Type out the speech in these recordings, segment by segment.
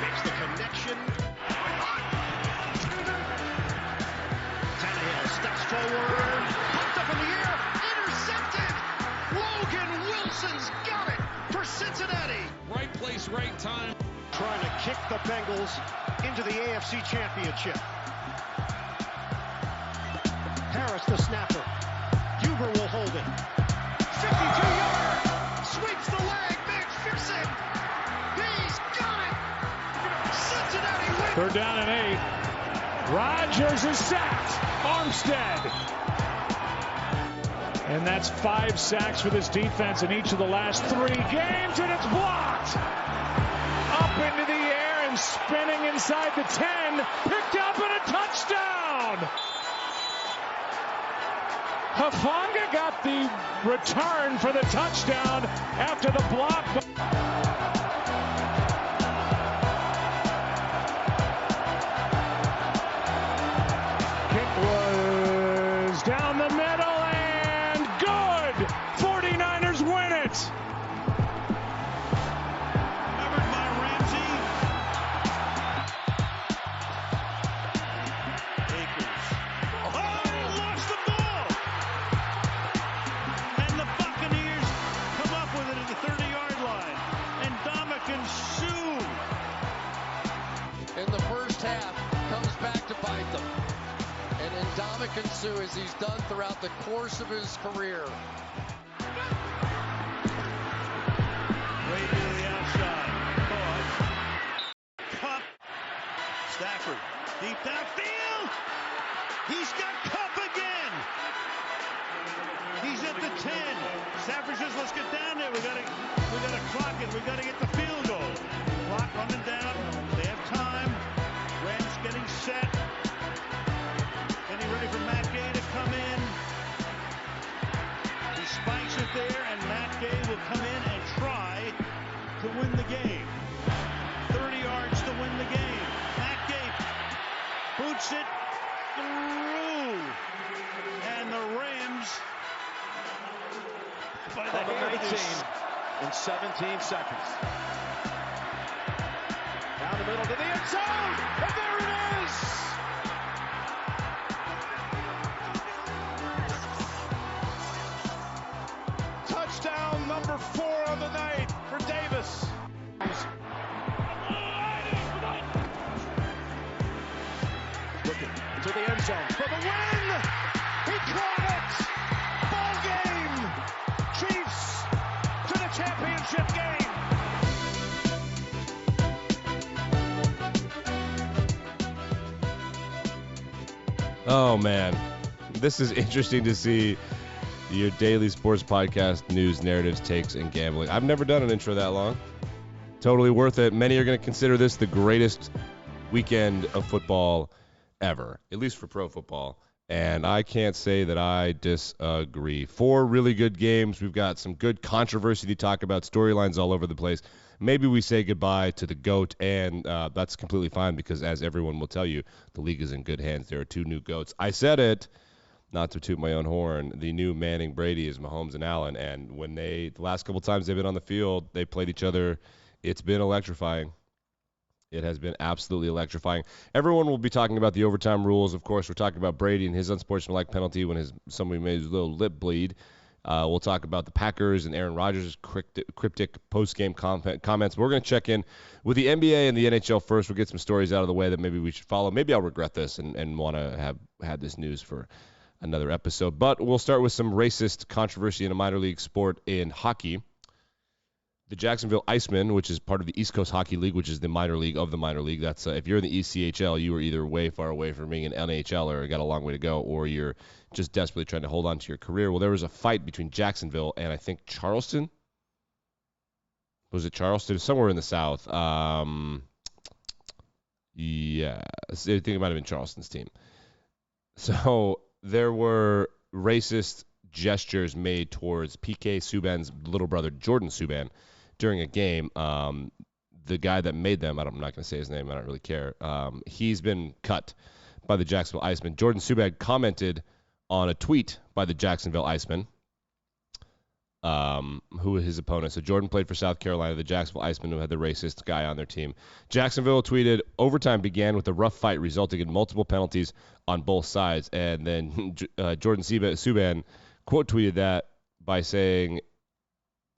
Makes the connection. Tannehill steps forward. Popped up in the air. Intercepted. Logan Wilson's got it for Cincinnati. Right place, right time. Trying to kick the Bengals into the AFC Championship. Harris, the snapper. Huber will hold it. 52-yard. Sweeps the leg. McPherson. He's got it. Cincinnati wins. 3rd down and 8. Rodgers is sacked. Armstead. And that's 5 sacks for this defense in each of the last 3 games, and it's blocked. Up into the air and spinning inside the 10. Picked up and a touchdown. Hufanga got the return for the touchdown after the block. Kick was down the middle and good. 49ers win it. Covered by Ramsey. Akers. Oh, lost the ball. And the Buccaneers come up with it at the 30-yard line. And Ndamukong Suh. In the first half, comes back to bite them. And Ndamukong Suh, as he's done throughout the course of his career. Way to the outside. Caught. Cup. Stafford. Deep downfield. He's got Cup again. He's at the 10. Stafford says, let's get down there. We gotta clock it. We gotta get the field goal. Clock running down. They have time. Rams getting set. Getting ready for Matt Gay to come in. He spikes it there, and Matt Gay will come in and try to win the game. 30 yards to win the game. Matt Gay boots it through. And the Rams by the hair 19 in 17 seconds. Down the middle to the end zone. And there it is. Touchdown number 4 of the night for Davis. Looking to the end zone for the win. He caught it. Ball game. Chiefs to the championship game. Oh, man. This is interesting to see your daily sports podcast, news, narratives, takes, and gambling. I've never done an intro that long. Totally worth it. Many are going to consider this the greatest weekend of football ever, at least for pro football. And I can't say that I disagree. 4 really good games. We've got some good controversy to talk about, storylines all over the place. Maybe we say goodbye to the GOAT, and that's completely fine because, as everyone will tell you, the league is in good hands. There are 2 new GOATs. I said it, not to toot my own horn. The new Manning Brady is Mahomes and Allen, and when the last couple times they've been on the field, they played each other. It's been electrifying. It has been absolutely electrifying. Everyone will be talking about the overtime rules. Of course, we're talking about Brady and his unsportsmanlike penalty when somebody made his little lip bleed. We'll talk about the Packers and Aaron Rodgers' cryptic post-game comments. We're going to check in with the NBA and the NHL first. We'll get some stories out of the way that maybe we should follow. Maybe I'll regret this and want to have had this news for another episode. But we'll start with some racist controversy in a minor league sport in hockey. The Jacksonville Icemen, which is part of the East Coast Hockey League, which is the minor league of the minor league. That's if you're in the ECHL, you are either way far away from being an NHLer or got a long way to go, or you're just desperately trying to hold on to your career. Well, there was a fight between Jacksonville and I think Charleston. Was it Charleston? Somewhere in the South. Yeah, I think it might have been Charleston's team. So there were racist gestures made towards PK Subban's little brother, Jordan Subban, during a game. The guy that made them, I'm not going to say his name, I don't really care. He's been cut by the Jacksonville Icemen. Jordan Subban commented on a tweet by the Jacksonville Icemen who was his opponent. So Jordan played for South Carolina, the Jacksonville Icemen, who had the racist guy on their team. Jacksonville tweeted, overtime began with a rough fight resulting in multiple penalties on both sides. And then Jordan Subban quote tweeted that by saying,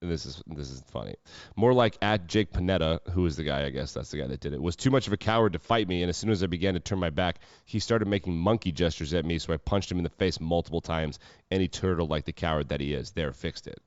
and this is funny, more like at Jake Panetta, who is the guy, I guess that's the guy that did it, was too much of a coward to fight me, and as soon as I began to turn my back, he started making monkey gestures at me, so I punched him in the face multiple times, and he turtled like the coward that he is. There, fixed it.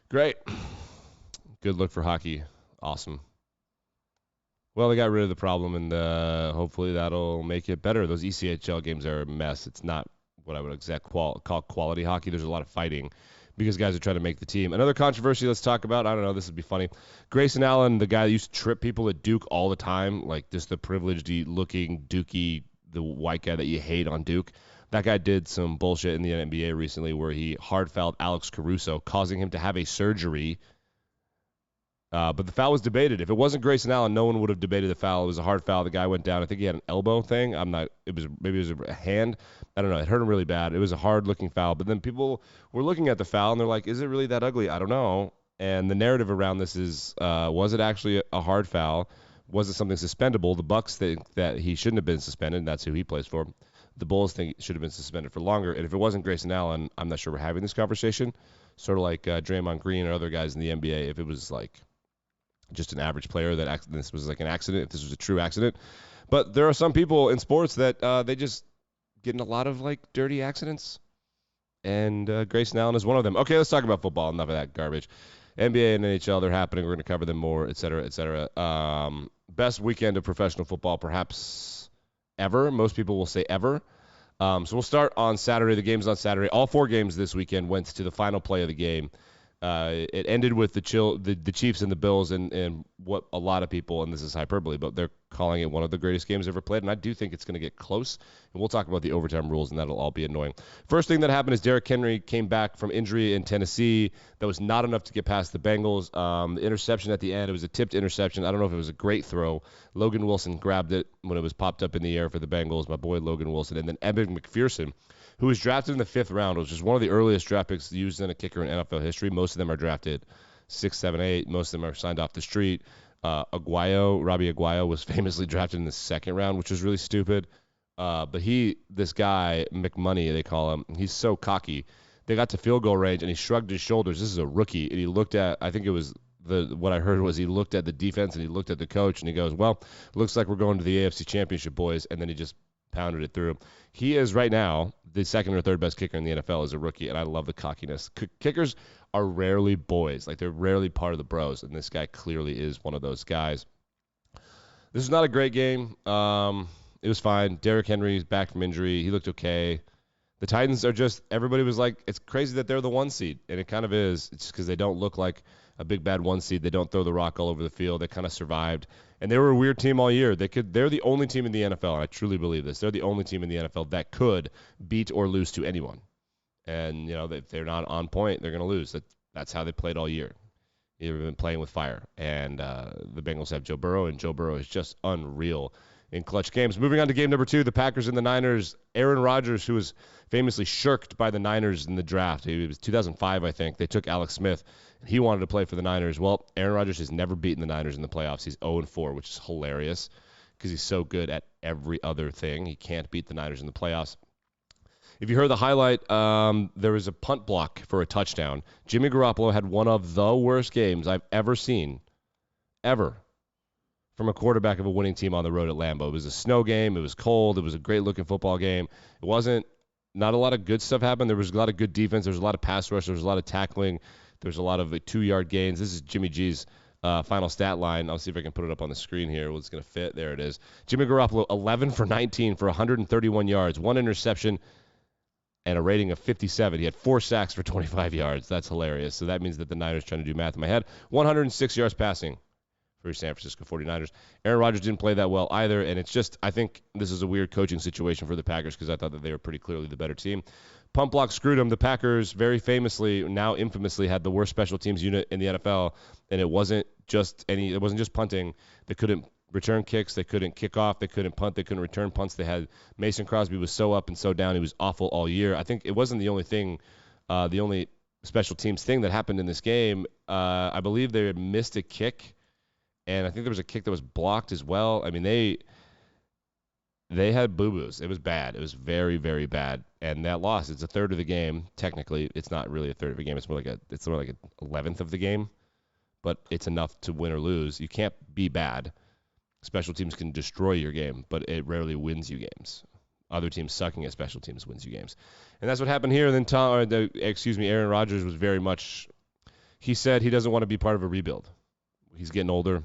Great. Good look for hockey. Awesome. Well, they got rid of the problem, and hopefully that'll make it better. Those ECHL games are a mess. It's not what I would call quality hockey. There's a lot of fighting because guys are trying to make the team. Another controversy let's talk about. I don't know. This would be funny. Grayson Allen, the guy that used to trip people at Duke all the time, like just the privileged-looking Dookie, the white guy that you hate on Duke. That guy did some bullshit in the NBA recently where he hard-fouled Alex Caruso, causing him to have a surgery. But the foul was debated. If it wasn't Grayson Allen, no one would have debated the foul. It was a hard foul. The guy went down. I think he had an elbow thing. Maybe it was a hand. I don't know. It hurt him really bad. It was a hard-looking foul. But then people were looking at the foul, and they're like, is it really that ugly? I don't know. And the narrative around this is, was it actually a hard foul? Was it something suspendable? The Bucks think that he shouldn't have been suspended, and that's who he plays for. The Bulls think he should have been suspended for longer. And if it wasn't Grayson Allen, I'm not sure we're having this conversation. Sort of like Draymond Green or other guys in the NBA. If it was like just an average player that this was like an accident, if this was a true accident. But there are some people in sports that they just get in a lot of like dirty accidents, and Grayson Allen is one of them. Okay, let's talk about football. Enough of that garbage. NBA and NHL, they're happening. We're going to cover them more, et cetera, et cetera. Best weekend of professional football perhaps ever. Most people will say ever. So we'll start on Saturday. The game's on Saturday. All 4 games this weekend went to the final play of the game. It ended with the Chiefs and the Bills and what a lot of people, and this is hyperbole, but they're calling it one of the greatest games ever played, and I do think it's going to get close, and we'll talk about the overtime rules, and that'll all be annoying. First thing that happened is Derrick Henry came back from injury in Tennessee. That was not enough to get past the Bengals. The interception at the end, it was a tipped interception. I don't know if it was a great throw. Logan Wilson grabbed it when it was popped up in the air for the Bengals, my boy Logan Wilson, and then Evan McPherson, who was drafted in the 5th round, which is one of the earliest draft picks used in a kicker in NFL history. Most of them are drafted 6, 7, 8. Most of them are signed off the street. Robbie Aguayo was famously drafted in the 2nd round, which was really stupid. But this guy, McMoney, they call him, he's so cocky. They got to field goal range, and he shrugged his shoulders. This is a rookie. And he looked at, I think it was, what I heard was he looked at the defense, and he looked at the coach, and he goes, well, looks like we're going to the AFC Championship, boys. And then he just pounded it through. He is right now the 2nd or 3rd best kicker in the NFL as a rookie, and I love the cockiness. Kickers are rarely boys. Like, they're rarely part of the bros, and this guy clearly is one of those guys. This is not a great game. It was fine. Derrick Henry's back from injury. He looked okay. The Titans are just, everybody was like, it's crazy that they're the 1 seed, and it kind of is. It's because they don't look like a big bad 1 seed. They don't throw the rock all over the field. They kind of survived. And they were a weird team all year. They're the only team in the NFL, and I truly believe this. They're the only team in the NFL that could beat or lose to anyone. And, if they're not on point, they're going to lose. That's how they played all year. They've been playing with fire. And the Bengals have Joe Burrow, and Joe Burrow is just unreal in clutch games. Moving on to game number 2, the Packers and the Niners. Aaron Rodgers, who was famously shirked by the Niners in the draft. It was 2005, I think. They took Alex Smith. He wanted to play for the Niners. Well, Aaron Rodgers has never beaten the Niners in the playoffs. He's 0-4, which is hilarious because he's so good at every other thing. He can't beat the Niners in the playoffs. If you heard the highlight, there was a punt block for a touchdown. Jimmy Garoppolo had one of the worst games I've ever seen, ever, from a quarterback of a winning team on the road at Lambeau. It was a snow game. It was cold. It was a great-looking football game. It wasn't – not a lot of good stuff happened. There was a lot of good defense. There was a lot of pass rush. There was a lot of tackling. There's a lot of 2-yard gains. This is Jimmy G's final stat line. I'll see if I can put it up on the screen here. Well, it's going to fit. There it is. Jimmy Garoppolo, 11 for 19 for 131 yards, 1 interception, and a rating of 57. He had 4 sacks for 25 yards. That's hilarious. So that means that the Niners, trying to do math in my head, 106 yards passing for San Francisco 49ers. Aaron Rodgers didn't play that well either, and it's just, I think this is a weird coaching situation for the Packers because I thought that they were pretty clearly the better team. Punt block screwed them. The Packers very famously, now infamously, had the worst special teams unit in the NFL, and it wasn't just punting. They couldn't return kicks. They couldn't kick off. They couldn't punt. They couldn't return punts. They had Mason Crosby was so up and so down. He was awful all year. I think it wasn't the only thing, the only special teams thing that happened in this game. I believe they had missed a kick, and I think there was a kick that was blocked as well. I mean, they had boo-boos. It was bad. It was very, very bad. And that loss, it's a third of the game. Technically, it's not really a third of the game. It's more like an 11th of the game. But it's enough to win or lose. You can't be bad. Special teams can destroy your game, but it rarely wins you games. Other teams sucking at special teams wins you games. And that's what happened here. And then Aaron Rodgers was very much, he said he doesn't want to be part of a rebuild. He's getting older,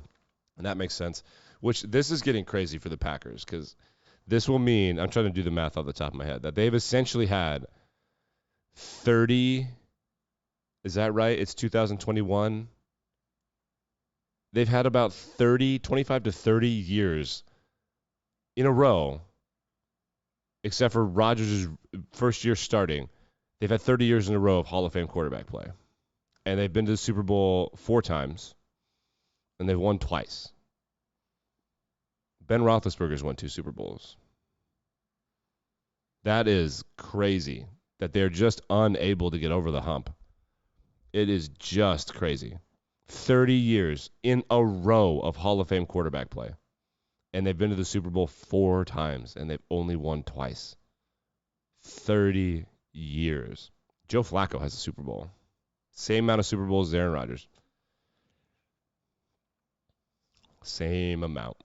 and that makes sense. Which this is getting crazy for the Packers because this will mean, I'm trying to do the math off the top of my head, that they've essentially had 30, is that right? It's 2021. They've had about 25 to 30 years in a row, except for Rodgers' first year starting. They've had 30 years in a row of Hall of Fame quarterback play. And they've been to the Super Bowl 4 times, and they've won twice. Ben Roethlisberger's won 2 Super Bowls. That is crazy that they're just unable to get over the hump. It is just crazy. 30 years in a row of Hall of Fame quarterback play. And they've been to the Super Bowl 4 times, and they've only won twice. 30 years. Joe Flacco has a Super Bowl. Same amount of Super Bowls as Aaron Rodgers. Same amount.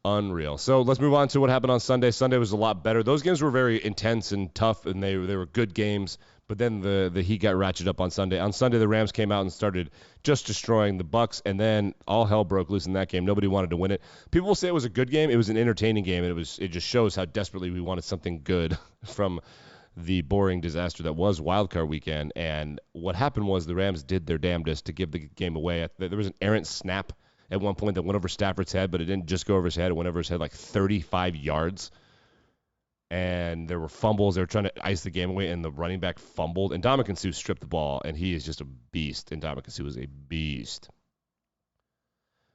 Unreal. So let's move on to what happened on Sunday. Sunday was a lot better. Those games were very intense and tough, and they were good games. But then the heat got ratcheted up on Sunday. On Sunday, the Rams came out and started just destroying the Bucs, and then all hell broke loose in that game. Nobody wanted to win it. People will say it was a good game. It was an entertaining game, and it just shows how desperately we wanted something good from the boring disaster that was wildcard weekend. And what happened was the Rams did their damnedest to give the game away. There was an errant snap at one point that went over Stafford's head, but it didn't just go over his head. It went over his head like 35 yards. And there were fumbles. They were trying to ice the game away, and the running back fumbled. And Ndamukong Suh stripped the ball, and he is just a beast. And Ndamukong Suh is a beast.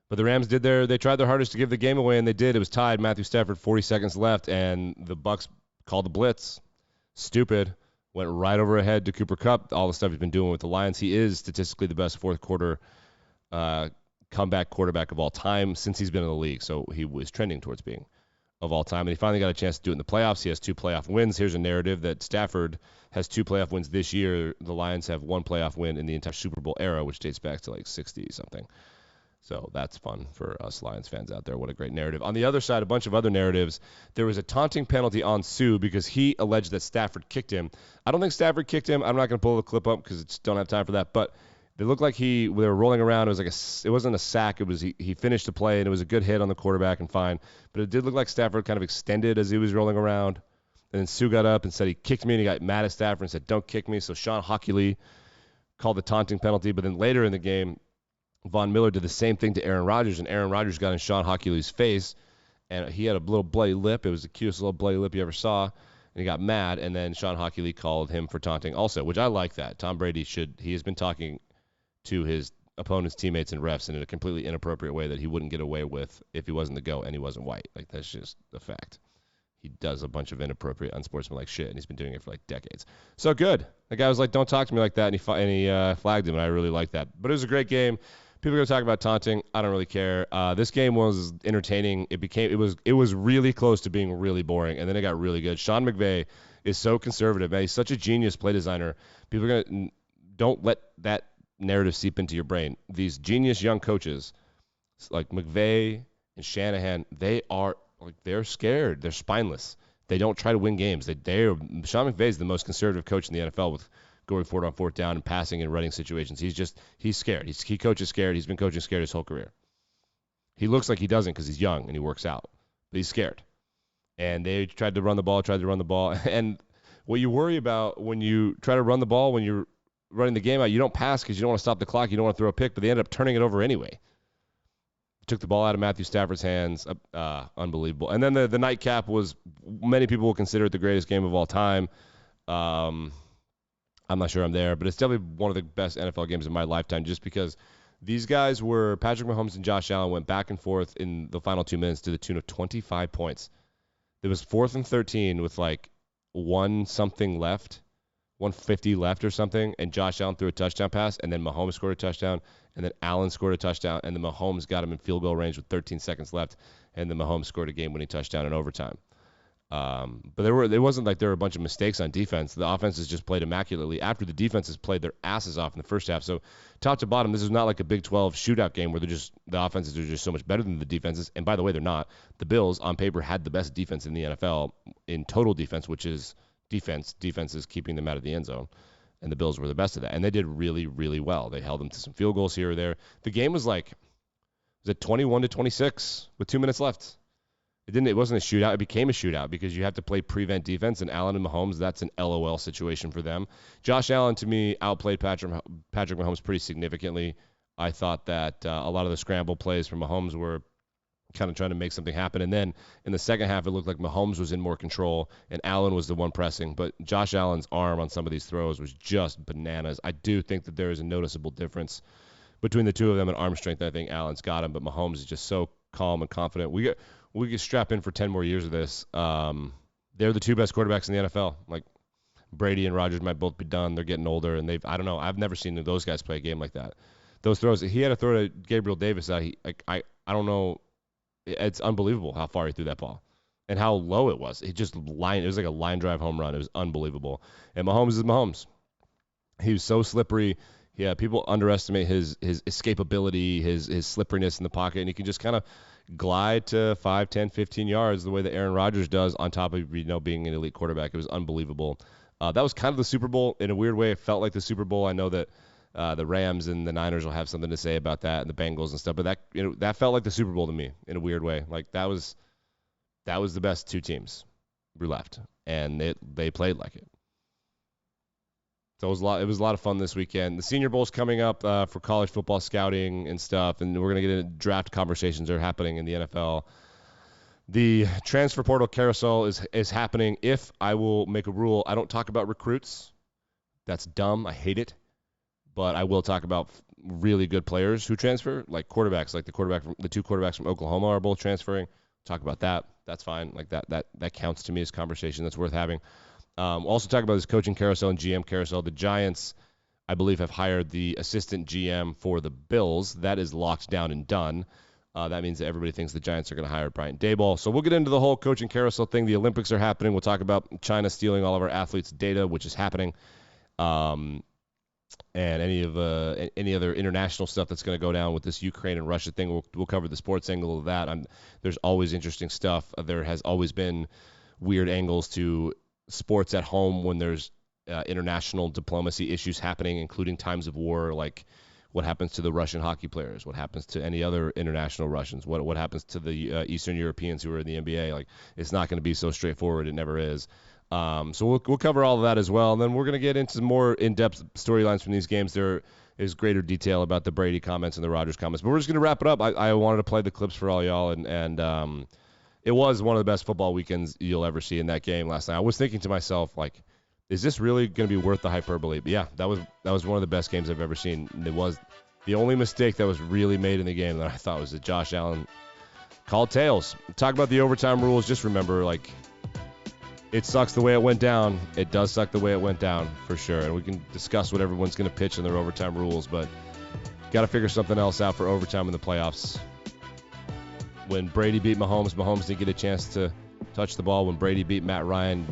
But the Rams they tried their hardest to give the game away, and they did. It was tied. Matthew Stafford, 40 seconds left, and the Bucs called the blitz. Stupid. Went right over ahead to Cooper Kupp. All the stuff he's been doing with the Lions. He is statistically the best fourth quarter comeback quarterback of all time since he's been in the league. So he was trending towards being of all time. And he finally got a chance to do it in the playoffs. He has 2 playoff wins. Here's a narrative that Stafford has 2 playoff wins this year. The Lions have 1 playoff win in the entire Super Bowl era, which dates back to like 60-something. So that's fun for us Lions fans out there. What a great narrative. On the other side, a bunch of other narratives. There was a taunting penalty on Suh because he alleged that Stafford kicked him. I don't think Stafford kicked him. I'm not going to pull the clip up because I just don't have time for that. But they looked like they were rolling around. It wasn't a sack. It was he finished the play, and it was a good hit on the quarterback and fine. But it did look like Stafford kind of extended as he was rolling around. And then Suh got up and said he kicked me, and he got mad at Stafford and said, "Don't kick me." So Sean Hockey called the taunting penalty. But then later in the game, Von Miller did the same thing to Aaron Rodgers, and Aaron Rodgers got in Sean Hockey's face, and he had a little bloody lip. It was the cutest little bloody lip you ever saw. And he got mad, and then Sean Hockey called him for taunting also, which I like that. Tom Brady he has been talking to his opponent's teammates and refs in a completely inappropriate way that he wouldn't get away with if he wasn't the GOAT and he wasn't white. Like, that's just a fact. He does a bunch of inappropriate, unsportsmanlike shit, and he's been doing it for like decades. So good. The guy was like, "Don't talk to me like that," and he flagged him, and I really liked that. But it was a great game. People are going to talk about taunting. I don't really care. This game was entertaining. It was really close to being really boring, and then it got really good. Sean McVay is so conservative, man. He's such a genius play designer. People are going to don't let that narrative seep into your brain. These genius young coaches like McVay and Shanahan, they're scared. They're spineless. They don't try to win games. Sean McVay is the most conservative coach in the NFL with going forward on 4th down and passing and running situations. He's scared. He coaches scared. He's been coaching scared his whole career. He looks like he doesn't because he's young and he works out, but he's scared. And they tried to run the ball. And what you worry about when you try to run the ball, when you're running the game out, you don't pass because you don't want to stop the clock. You don't want to throw a pick, but they end up turning it over anyway. Took the ball out of Matthew Stafford's hands. Unbelievable. And then the nightcap was, many people will consider it the greatest game of all time. I'm not sure I'm there, but it's definitely one of the best NFL games of my lifetime just because these guys Patrick Mahomes and Josh Allen went back and forth in the final 2 minutes to the tune of 25 points. There was 4th and 13 with like 1 something left 150 left or something, and Josh Allen threw a touchdown pass, and then Mahomes scored a touchdown, and then Allen scored a touchdown, and then Mahomes got him in field goal range with 13 seconds left, and then Mahomes scored a game-winning touchdown in overtime. But it wasn't like there were a bunch of mistakes on defense. The offenses just played immaculately after the defenses played their asses off in the first half. So top to bottom, this is not like a Big 12 shootout game where the offenses are just so much better than the defenses. And by the way, they're not. The Bills on paper had the best defense in the NFL in total defense, which is defense. Defense is keeping them out of the end zone. And the Bills were the best of that. And they did really, really well. They held them to some field goals here or there. The game was like, was it 21-26 with 2 minutes left? It wasn't a shootout. It became a shootout because you have to play prevent defense, and Allen and Mahomes, that's an LOL situation for them. Josh Allen, to me, outplayed Patrick Mahomes pretty significantly. I thought that a lot of the scramble plays from Mahomes were kind of trying to make something happen. And then in the second half, it looked like Mahomes was in more control, and Allen was the one pressing. But Josh Allen's arm on some of these throws was just bananas. I do think that there is a noticeable difference between the two of them in arm strength. I think Allen's got him, but Mahomes is just so calm and confident. We get strapped in for 10 more years of this. They're the two best quarterbacks in the NFL. Like, Brady and Rodgers might both be done. They're getting older, and I don't know. I've never seen those guys play a game like that. Those throws, he had a throw to Gabriel Davis that I don't know. It's unbelievable how far he threw that ball and how low it was. It was like a line drive home run. It was unbelievable. And Mahomes is Mahomes. He was so slippery. Yeah, people underestimate his escapability, his slipperiness in the pocket, and he can just kind of glide to 5, 10, 15 yards the way that Aaron Rodgers does on top of being an elite quarterback. It was unbelievable. That was kind of the Super Bowl in a weird way. It felt like the Super Bowl. I know that the Rams and the Niners will have something to say about that, and the Bengals and stuff, but that felt like the Super Bowl to me in a weird way. Like that was the best two teams were left, and they played like it. So it was a lot of fun this weekend. The Senior Bowl's coming up for college football scouting and stuff, and we're going to get into draft conversations that are happening in the NFL. The transfer portal carousel is happening. If I will make a rule, I don't talk about recruits. That's dumb. I hate it. But I will talk about really good players who transfer, like quarterbacks, like the two quarterbacks from Oklahoma are both transferring. Talk about that. That's fine. Like that counts to me as conversation that's worth having. Also talk about this coaching carousel and GM carousel. The Giants, I believe, have hired the assistant GM for the Bills. That is locked down and done. That means that everybody thinks the Giants are going to hire Brian Daboll. So we'll get into the whole coaching carousel thing. The Olympics are happening. We'll talk about China stealing all of our athletes' data, which is happening. And any other international stuff that's going to go down with this Ukraine and Russia thing. We'll cover the sports angle of that. There's always interesting stuff. There has always been weird angles to sports at home when there's international diplomacy issues happening, including times of war, like what happens to the Russian hockey players, what happens to any other international Russians, what happens to the Eastern Europeans who are in the NBA. Like, it's not going to be so straightforward. It never is. So we'll cover all of that as well, and then we're going to get into more in-depth storylines from these games. There is greater detail about the Brady comments and the Rodgers comments, but we're just going to wrap it up. I wanted to play the clips for all y'all, and it was one of the best football weekends you'll ever see in that game last night. I was thinking to myself, like, is this really going to be worth the hyperbole? But yeah, that was one of the best games I've ever seen. And it was the only mistake that was really made in the game that I thought was that Josh Allen called tails. Talk about the overtime rules. Just remember, like, it sucks the way it went down. It does suck the way it went down, for sure. And we can discuss what everyone's going to pitch in their overtime rules, but got to figure something else out for overtime in the playoffs. When Brady beat Mahomes didn't get a chance to touch the ball. When Brady beat Matt Ryan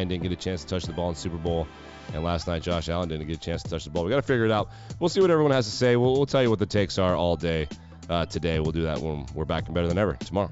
didn't get a chance to touch the ball in the Super Bowl. And last night, Josh Allen didn't get a chance to touch the ball. We got to figure it out. We'll see what everyone has to say. We'll tell you what the takes are all day today. We'll do that when we're back and better than ever tomorrow.